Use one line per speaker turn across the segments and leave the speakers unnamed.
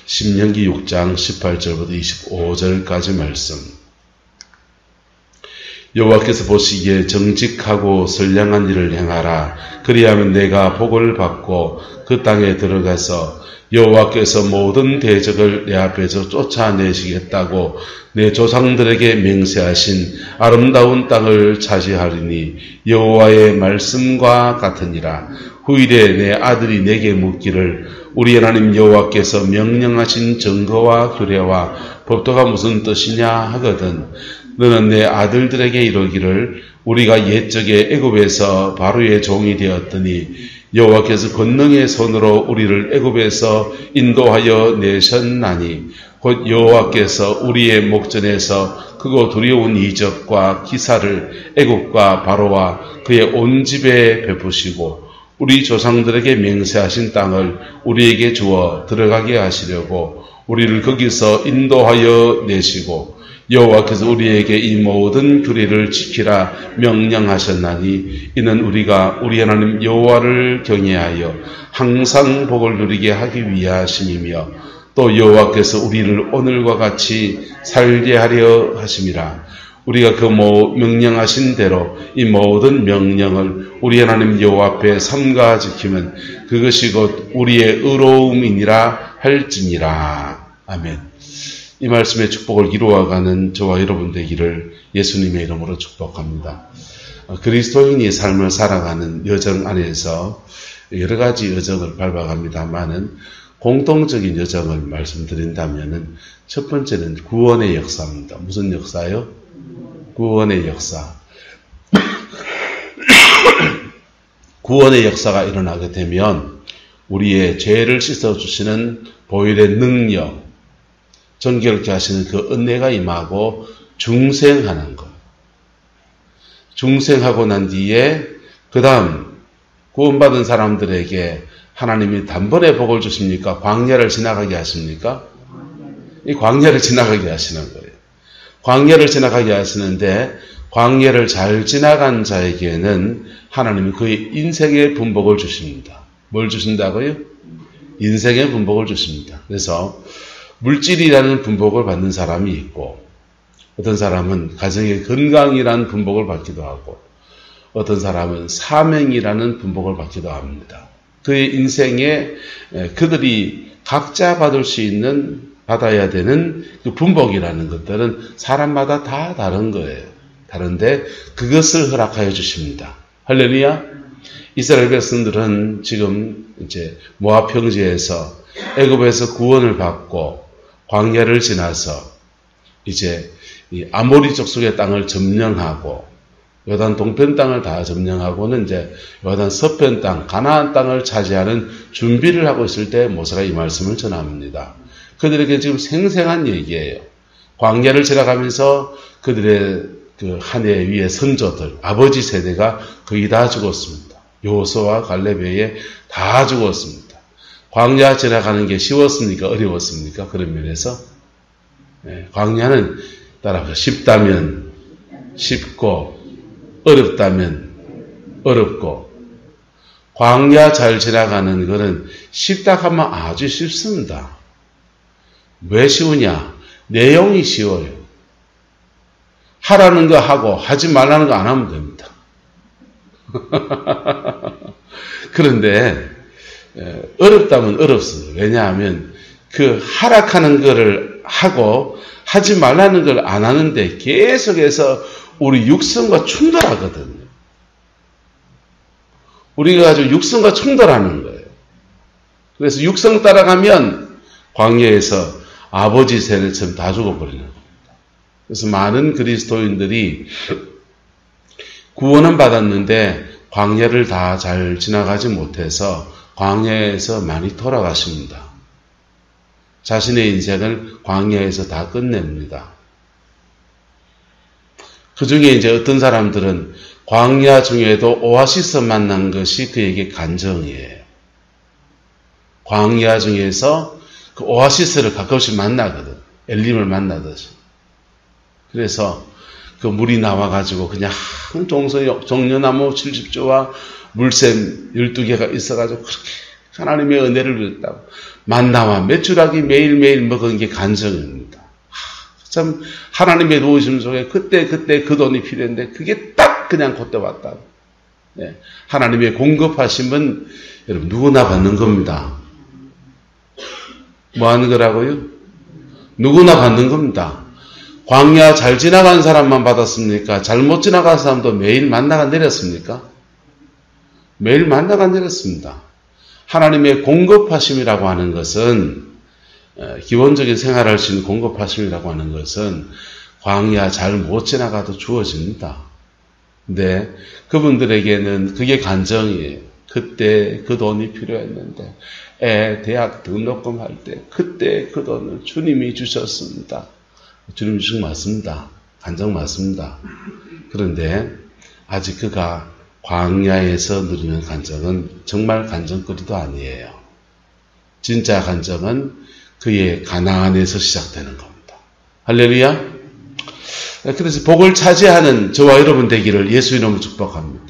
신명기 6장 18절부터 25절까지 말씀. 여호와께서 보시기에 정직하고 선량한 일을 행하라. 그리하면 내가 복을 받고 그 땅에 들어가서 여호와께서 모든 대적을 내 앞에서 쫓아내시겠다고 내 조상들에게 맹세하신 아름다운 땅을 차지하리니 여호와의 말씀과 같으니라. 후일에 내 아들이 내게 묻기를 우리 하나님 여호와께서 명령하신 증거와 규례와 법도가 무슨 뜻이냐 하거든. 너는 내 아들들에게 이르기를 우리가 옛적에 애굽에서 바로의 종이 되었더니 여호와께서 권능의 손으로 우리를 애굽에서 인도하여 내셨나니 곧 여호와께서 우리의 목전에서 크고 두려운 이적과 기사를 애굽과 바로와 그의 온 집에 베푸시고 우리 조상들에게 맹세하신 땅을 우리에게 주어 들어가게 하시려고 우리를 거기서 인도하여 내시고 여호와께서 우리에게 이 모든 규례를 지키라 명령하셨나니 이는 우리가 우리 하나님 여호와를 경외하여 항상 복을 누리게 하기 위하심이며 또 여호와께서 우리를 오늘과 같이 살게 하려 하심이라. 우리가 그 명령하신 대로 이 모든 명령을 우리 하나님 여호와 앞에 삼가 지키면 그것이 곧 우리의 의로움이니라 할지니라. 아멘. 이 말씀의 축복을 이루어가는 저와 여러분 되기를 예수님의 이름으로 축복합니다. 그리스도인이 삶을 살아가는 여정 안에서 여러 가지 여정을 밟아갑니다만은 공통적인 여정을 말씀드린다면은 첫 번째는 구원의 역사입니다. 무슨 역사요? 구원의 역사. 구원의 역사가 일어나게 되면 우리의 죄를 씻어주시는 보혈의 능력, 정결케 하시는 그 은혜가 임하고 중생하는 것. 중생하고 난 뒤에 그 다음 구원받은 사람들에게 하나님이 단번에 복을 주십니까? 광야를 지나가게 하십니까? 이 광야를 지나가게 하시는 거예요. 광야를 지나가게 하시는데 광야를 잘 지나간 자에게는 하나님이 그의 인생의 분복을 주십니다. 뭘 주신다고요? 인생의 분복을 주십니다. 그래서 물질이라는 분복을 받는 사람이 있고 어떤 사람은 가정의 건강이라는 분복을 받기도 하고 어떤 사람은 사명이라는 분복을 받기도 합니다. 그의 인생에 그들이 각자 받을 수 있는 받아야 되는 그 분복이라는 것들은 사람마다 다 다른 거예요. 다른데 그것을 허락하여 주십니다. 할렐루야. 이스라엘 백성들은 지금 이제 모압 평지에서 애굽에서 구원을 받고 광야를 지나서 이제 이 아모리 족속의 땅을 점령하고 요단 동편 땅을 다 점령하고는 이제 요단 서편 땅, 가나안 땅을 차지하는 준비를 하고 있을 때 모세가 이 말씀을 전합니다. 그들에게 지금 생생한 얘기예요. 광야를 지나가면서 그들의 그 한 해 위의 선조들, 아버지 세대가 거의 다 죽었습니다. 여호수아와 갈렙 외에 다 죽었습니다. 광야 지나가는 게 쉬웠습니까? 어려웠습니까? 그런 면에서 광야는 따라서 쉽다면 쉽고 어렵다면 어렵고 광야 잘 지나가는 것은 쉽다 하면 아주 쉽습니다. 왜 쉬우냐? 내용이 쉬워요. 하라는 거 하고 하지 말라는 거 안 하면 됩니다. 그런데 어렵다면 어렵습니다. 왜냐하면 그 하락하는 거를 하고 하지 말라는 걸 안 하는데 계속해서 우리 육성과 충돌하거든요. 우리가 아주 육성과 충돌하는 거예요. 그래서 육성 따라가면 광야에서 아버지 세대처럼 다 죽어버리는 겁니다. 그래서 많은 그리스도인들이 구원은 받았는데 광야를 다 잘 지나가지 못해서 광야에서 많이 돌아가십니다. 자신의 인생을 광야에서 다 끝냅니다. 그 중에 이제 어떤 사람들은 광야 중에도 오아시스 만난 것이 그에게 간정이에요. 광야 중에서 그 오아시스를 가끔씩 만나거든. 엘림을 만나듯이. 그래서 그 물이 나와가지고 그냥 한 종려나무 70조와 물샘 12개가 있어가지고 그렇게 하나님의 은혜를 누렸다고 만나와 메추라기 매일매일 먹은 게 간증입니다. 참 하나님의 도우심 속에 그때 그 돈이 필요했는데 그게 딱 그냥 그때 왔다. 네. 하나님의 공급하심은 여러분 누구나 받는 겁니다. 뭐 하는 거라고요? 누구나 받는 겁니다. 광야 잘 지나간 사람만 받았습니까? 잘못 지나간 사람도 매일 만나가 내렸습니까? 매일 만나가 내렸습니다. 하나님의 공급하심이라고 하는 것은 기본적인 생활할 수 있는 공급하심이라고 하는 것은 광야 잘 못 지나가도 주어집니다. 근데 그분들에게는 그게 간정이에요. 그때 그 돈이 필요했는데 애 대학 등록금 할 때 그때 그 돈을 주님이 주셨습니다. 주님이 주신 거 맞습니다. 간정 맞습니다. 그런데 아직 그가 광야에서 누리는 간정은 정말 간정거리도 아니에요. 진짜 간정은 그의 가나안에서 시작되는 겁니다. 할렐루야. 그래서 복을 차지하는 저와 여러분 되기를 예수 이름으로 축복합니다.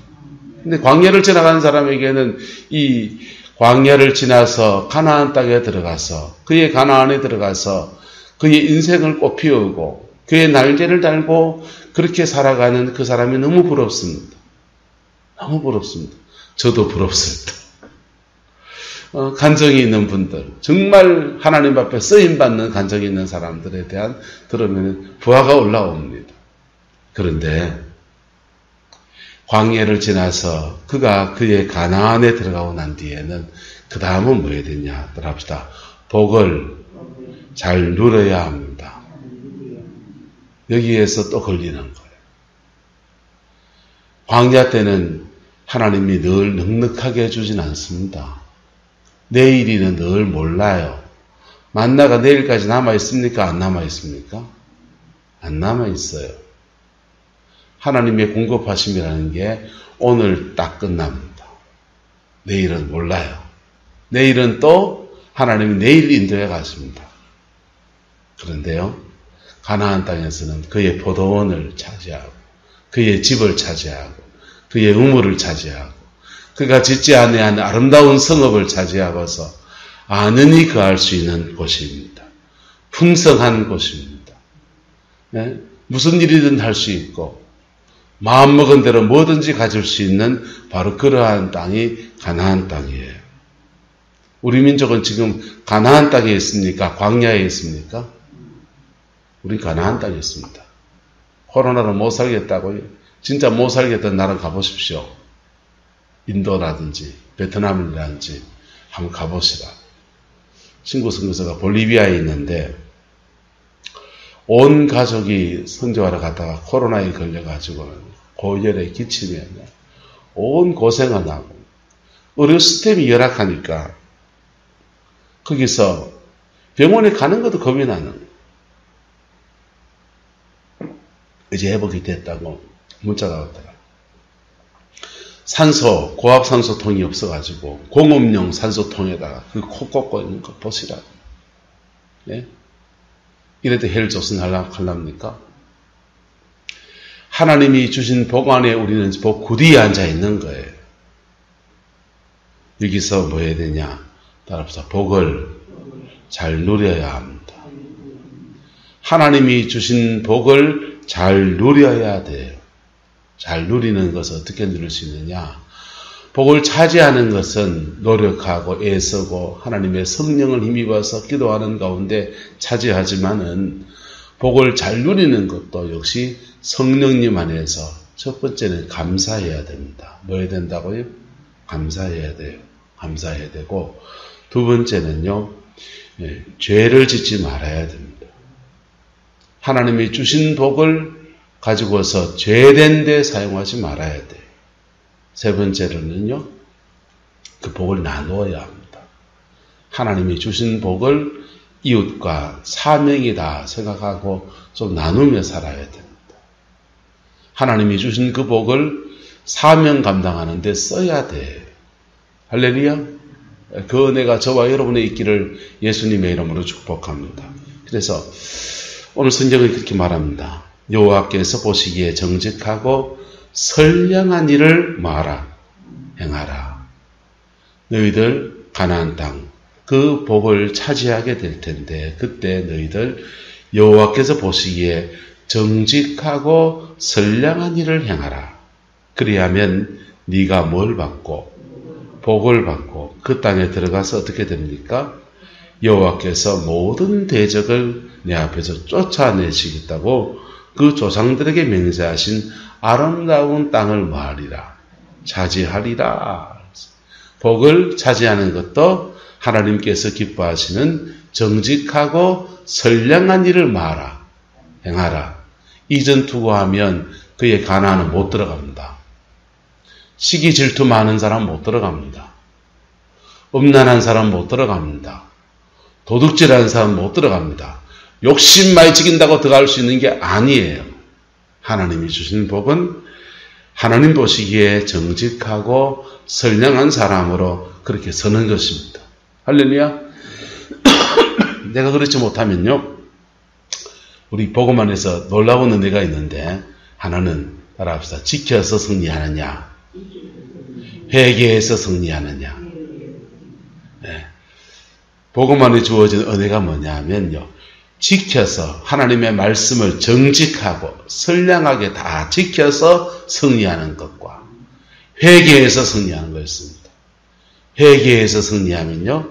근데 광야를 지나가는 사람에게는 이 광야를 지나서 가나안 땅에 들어가서 그의 가나안에 들어가서 그의 인생을 꽃피우고 그의 날개를 달고 그렇게 살아가는 그 사람이 너무 부럽습니다. 너무 부럽습니다. 저도 부럽습니다. 간정이 있는 분들, 정말 하나님 앞에 쓰임받는 간정이 있는 사람들에 대한 들으면 부하가 올라옵니다. 그런데 광야를 지나서 그가 그의 가나안에 들어가고 난 뒤에는 그 다음은 뭐 해야 되냐? 따라합시다. 복을 잘 누려야 합니다. 여기에서 또 걸리는 거예요. 광야 때는 하나님이 늘 넉넉하게 해주진 않습니다. 내일이는 늘 몰라요. 만나가 내일까지 남아있습니까? 안 남아있습니까? 안 남아있어요. 하나님의 공급하심이라는 게 오늘 딱 끝납니다. 내일은 몰라요. 내일은 또 하나님이 내일 인도해 가십니다. 그런데요, 가나안 땅에서는 그의 포도원을 차지하고 그의 집을 차지하고 그의 우물을 차지하고 그가 짓지 아니한 아름다운 성읍을 차지하고서 안은히 거할 수 있는 곳입니다. 풍성한 곳입니다. 네? 무슨 일이든 할 수 있고 마음먹은 대로 뭐든지 가질 수 있는 바로 그러한 땅이 가나안 땅이에요. 우리 민족은 지금 가나안 땅에 있습니까? 광야에 있습니까? 우린 가나안 땅에 있습니다. 코로나로 못 살겠다고요? 진짜 못 살겠다는 나라 가보십시오. 인도라든지 베트남이라든지 한번 가보시라. 친구 선교사가 볼리비아에 있는데 온 가족이 선교하러 갔다가 코로나에 걸려가지고 고열에 기침에 온 고생을 하고 의료 시스템이 열악하니까 거기서 병원에 가는 것도 겁이 나는 거예요. 이제 회복이 됐다고 문자가 왔더라. 산소, 고압산소통이 없어가지고 공업용 산소통에다가 그 코 꽂고 있는 거 보시라. 예? 이래도 헬 조선 하랍니까? 하나님이 주신 복 안에 우리는 복 구디에 앉아 있는 거예요. 여기서 뭐 해야 되냐? 따라서 복을 잘 누려야 합니다. 하나님이 주신 복을 잘 누려야 돼요. 잘 누리는 것을 어떻게 누릴 수 있느냐? 복을 차지하는 것은 노력하고 애쓰고 하나님의 성령을 힘입어서 기도하는 가운데 차지하지만은 복을 잘 누리는 것도 역시 성령님 안에서 첫 번째는 감사해야 됩니다. 뭐 해야 된다고요? 감사해야 돼요. 감사해야 되고 두 번째는요, 죄를 짓지 말아야 됩니다. 하나님이 주신 복을 가지고서 죄된 데 사용하지 말아야 돼요. 세 번째로는요, 그 복을 나누어야 합니다. 하나님이 주신 복을 이웃과 사명이다 생각하고 좀 나누며 살아야 됩니다. 하나님이 주신 그 복을 사명 감당하는 데 써야 돼. 할렐루야. 그 은혜가 저와 여러분의 있기를 예수님의 이름으로 축복합니다. 그래서 오늘 성경은 그렇게 말합니다. 여호와께서 보시기에 정직하고 선량한 일을 뭐하라? 행하라. 너희들 가나안 땅 그 복을 차지하게 될 텐데 그때 너희들 여호와께서 보시기에 정직하고 선량한 일을 행하라. 그리하면 네가 뭘 받고 복을 받고 그 땅에 들어가서 어떻게 됩니까? 여호와께서 모든 대적을 내 앞에서 쫓아내시겠다고 그 조상들에게 맹세하신 아름다운 땅을 뭐하리라? 차지하리라. 복을 차지하는 것도 하나님께서 기뻐하시는 정직하고 선량한 일을 말하라. 행하라. 이전 투구하면 그의 가나안은 못 들어갑니다. 시기 질투 많은 사람 못 들어갑니다. 음란한 사람 못 들어갑니다. 도둑질하는 사람 못 들어갑니다. 욕심 많이 지긴다고 들어갈 수 있는 게 아니에요. 하나님이 주신 복은 하나님 보시기에 정직하고 선량한 사람으로 그렇게 서는 것입니다. 할렐루야. 내가 그렇지 못하면요. 우리 복음 안에서 놀라운 은혜가 있는데 하나는 따라합시다. 지켜서 승리하느냐 회개해서 승리하느냐. 네. 복음 안에 주어진 은혜가 뭐냐면요. 지켜서 하나님의 말씀을 정직하고 선량하게 다 지켜서 승리하는 것과 회개해서 승리하는 것입니다. 회개해서 승리하면요.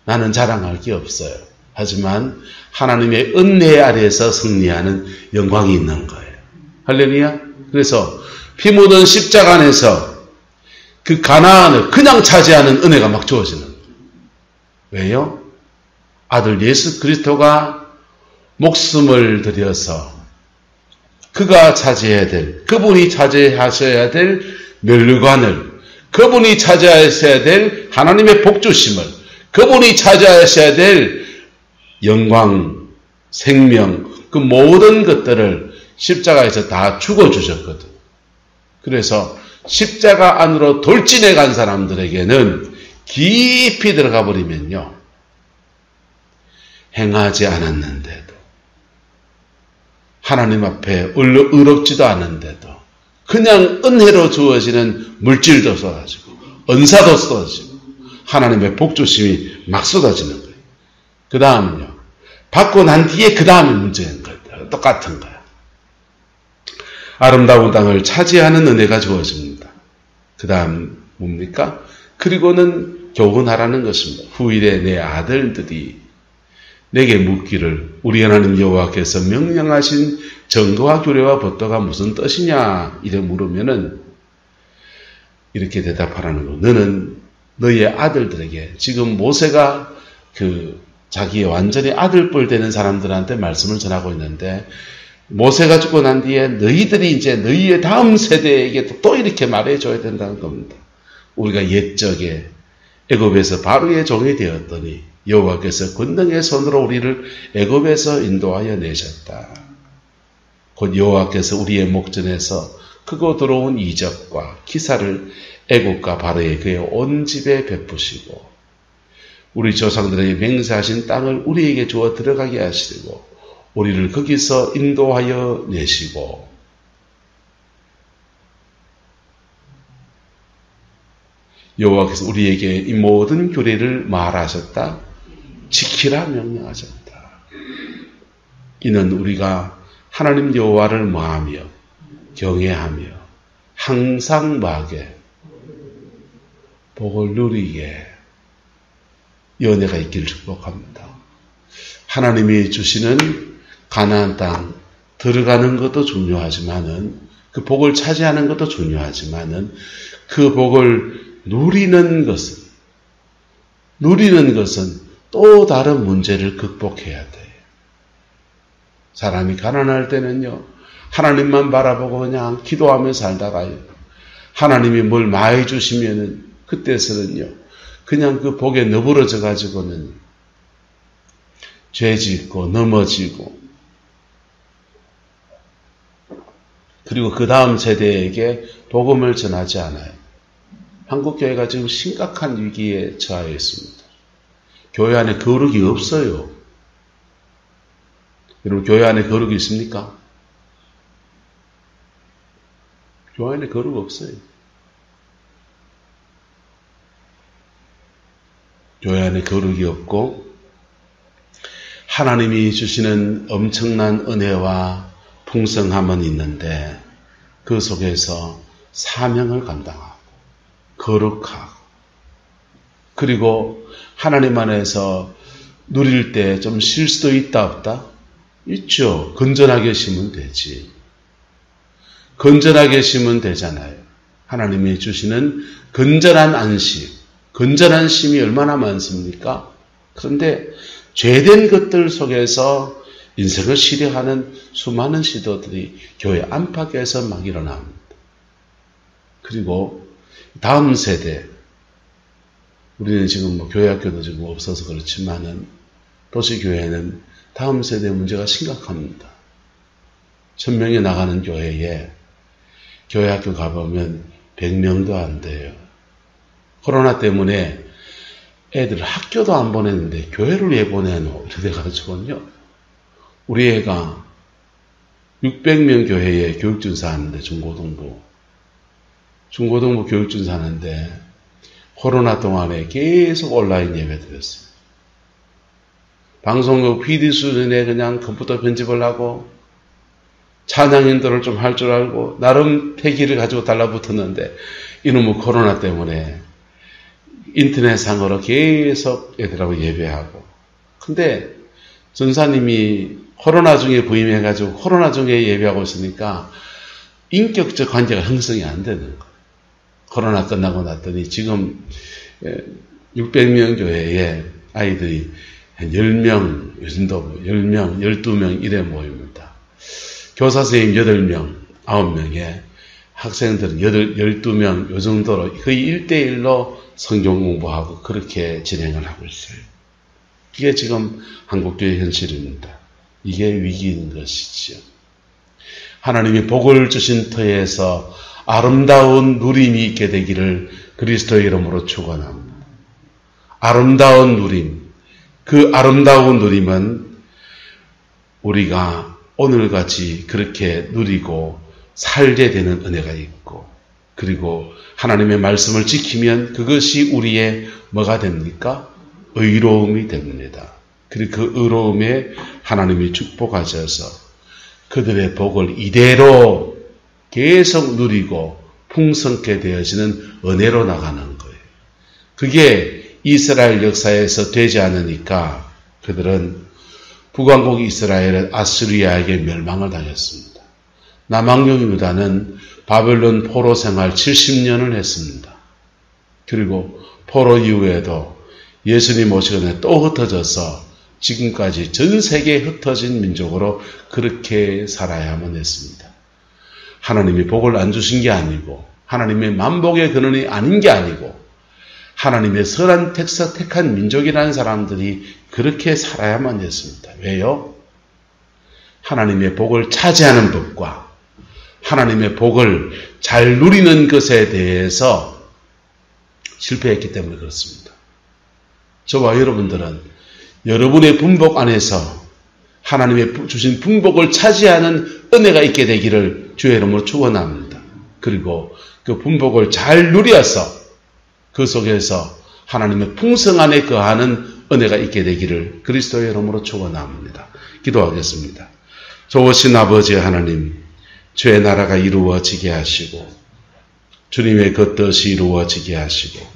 나는 자랑할 게 없어요. 하지만 하나님의 은혜 아래에서 승리하는 영광이 있는 거예요. 할렐루야. 그래서 피 묻은 십자가 안에서 그 가나안을 그냥 차지하는 은혜가 막 주어지는 거예요. 왜요? 아들 예수 그리스도가 목숨을 들여서 그가 차지해야 될, 그분이 차지하셔야 될 멸류관을, 그분이 차지하셔야 될 하나님의 복주심을, 그분이 차지하셔야 될 영광, 생명, 그 모든 것들을 십자가에서 다 죽어주셨거든. 그래서 십자가 안으로 돌진해 간 사람들에게는 깊이 들어가 버리면요. 행하지 않았는데도, 하나님 앞에 의롭지도 않은데도, 그냥 은혜로 주어지는 물질도 쏟아지고, 은사도 쏟아지고, 하나님의 복주심이 막 쏟아지는 거예요. 그 다음은요. 받고 난 뒤에 그 다음에 문제인 거예요. 똑같은 거예요. 아름다운 땅을 차지하는 은혜가 주어집니다. 그 다음 뭡니까? 그리고는 교훈하라는 것입니다. 후일에 내 아들들이 내게 묻기를 우리 하나님 여호와께서 명령하신 정거와 규례와 법도가 무슨 뜻이냐 이래 물으면은 이렇게 대답하라는 거. 너는 너희의 아들들에게 지금 모세가 자기의 완전히 아들뻘 되는 사람들한테 말씀을 전하고 있는데 모세가 죽고 난 뒤에 너희들이 이제 너희의 다음 세대에게 또 이렇게 말해줘야 된다는 겁니다. 우리가 옛적에 애굽에서 바로의 종이 되었더니 여호와께서 권능의 손으로 우리를 애굽에서 인도하여 내셨다. 곧 여호와께서 우리의 목전에서 크고 들어온 이적과 기사를 애굽과 바로의 그의 온 집에 베푸시고 우리 조상들에게 맹세하신 땅을 우리에게 주어 들어가게 하시고 우리를 거기서 인도하여 내시고 여호와께서 우리에게 이 모든 규례를 말하셨다. 지키라 명령하셨다. 이는 우리가 하나님 여호와를 뭐하며 경외하며 항상 마게 복을 누리게 연애가 있기를 축복합니다. 하나님이 주시는 가나안 땅 들어가는 것도 중요하지만은 그 복을 차지하는 것도 중요하지만은 그 복을 누리는 것은 또 다른 문제를 극복해야 돼요. 사람이 가난할 때는요, 하나님만 바라보고 그냥 기도하며 살다가요, 하나님이 뭘 많이 주시면은 그때서는요, 그냥 그 복에 너부러져 가지고는 죄 짓고 넘어지고 그리고 그 다음 세대에게 복음을 전하지 않아요. 한국교회가 지금 심각한 위기에 처해 있습니다. 교회 안에 거룩이 없어요. 여러분 교회 안에 거룩이 있습니까? 교회 안에 거룩 없어요. 교회 안에 거룩이 없고 하나님이 주시는 엄청난 은혜와 풍성함은 있는데 그 속에서 사명을 감당하고 거룩하고 그리고 하나님 안에서 누릴 때 좀 쉴 수도 있다 없다? 있죠. 건전하게 쉬면 되지. 건전하게 쉬면 되잖아요. 하나님이 주시는 건전한 안식, 건전한 쉼이 얼마나 많습니까? 그런데 죄된 것들 속에서 인생을 시려하는 수많은 시도들이 교회 안팎에서 막 일어납니다. 그리고 다음 세대, 우리는 지금 교회 학교도 지금 없어서 그렇지만은 도시교회는 다음 세대 문제가 심각합니다. 1000명이 나가는 교회에 교회 학교 가보면 100명도 안 돼요. 코로나 때문에 애들 학교도 안 보냈는데 교회를 왜 보내노? 이렇게 돼가지고요. 우리 애가 600명 교회에 교육준사 하는데 중고등부 교육준사 하는데 코로나 동안에 계속 온라인 예배 드렸어요. 방송국 PD 수준에 그냥 컴퓨터 편집을 하고 찬양 인도를 좀 할 줄 알고 나름 패기를 가지고 달라붙었는데 이놈의 코로나 때문에 인터넷상으로 계속 애들하고 예배하고. 근데 전사님이 코로나 중에 부임해가지고 코로나 중에 예배하고 있으니까 인격적 관계가 형성이 안 되는 거예요. 코로나 끝나고 났더니 지금 600명 교회에 아이들이 한 10명, 요즘도 10명, 12명 이래 모입니다. 교사 선생님 8명, 9명에 학생들은 12명 요 정도로 거의 1대1로 성경 공부하고 그렇게 진행을 하고 있어요. 이게 지금 한국교회 현실입니다. 이게 위기인 것이죠. 하나님이 복을 주신 터에서 아름다운 누림이 있게 되기를 그리스도의 이름으로 축원합니다. 아름다운 누림. 그 아름다운 누림은 우리가 오늘같이 그렇게 누리고 살게 되는 은혜가 있고 그리고 하나님의 말씀을 지키면 그것이 우리의 뭐가 됩니까? 의로움이 됩니다. 그리고 그 의로움에 하나님이 축복하셔서 그들의 복을 이대로 계속 누리고 풍성케 되어지는 은혜로 나가는 거예요. 그게 이스라엘 역사에서 되지 않으니까 그들은 북왕국 이스라엘은 아수리아에게 멸망을 당했습니다. 남왕국 유다는 바벨론 포로 생활 70년을 했습니다. 그리고 포로 이후에도 예수님 오시기 전에 또 흩어져서 지금까지 전 세계에 흩어진 민족으로 그렇게 살아야만 했습니다. 하나님이 복을 안 주신 게 아니고 하나님의 만복의 근원이 아닌 게 아니고 하나님의 선한 택한 민족이라는 사람들이 그렇게 살아야만 했습니다. 왜요? 하나님의 복을 차지하는 법과 하나님의 복을 잘 누리는 것에 대해서 실패했기 때문에 그렇습니다. 저와 여러분들은 여러분의 분복 안에서 하나님의 주신 분복을 차지하는 은혜가 있게 되기를 주의 이름으로 축원합니다. 그리고 그 분복을 잘 누려서 그 속에서 하나님의 풍성 안에 거하는 은혜가 있게 되기를 그리스도의 이름으로 축원합니다. 기도하겠습니다. 좋으신 아버지 하나님, 주의 나라가 이루어지게 하시고 주님의 그 뜻이 이루어지게 하시고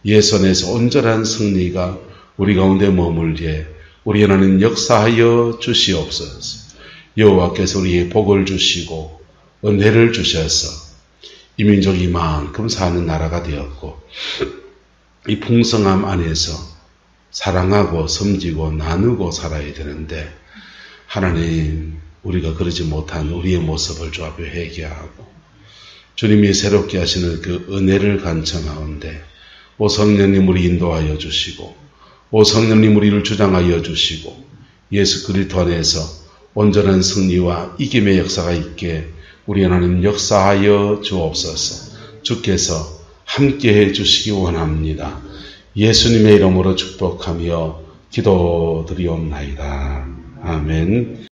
예선에서 온전한 승리가 우리 가운데 머물게 우리 하나님 역사하여 주시옵소서. 여호와께서 우리의 복을 주시고 은혜를 주셔서 이 민족이 이만큼 사는 나라가 되었고 이 풍성함 안에서 사랑하고 섬기고 나누고 살아야 되는데 하나님 우리가 그러지 못한 우리의 모습을 주 앞에 회개하고 주님이 새롭게 하시는 그 은혜를 간청하온데 오 성령님 우리 인도하여 주시고 오 성령님 우리를 주장하여 주시고 예수 그리스도 안에서 온전한 승리와 이김의 역사가 있게 우리 하나님 역사하여 주옵소서. 주께서 함께해 주시기 원합니다. 예수님의 이름으로 축복하며 기도드리옵나이다. 아멘.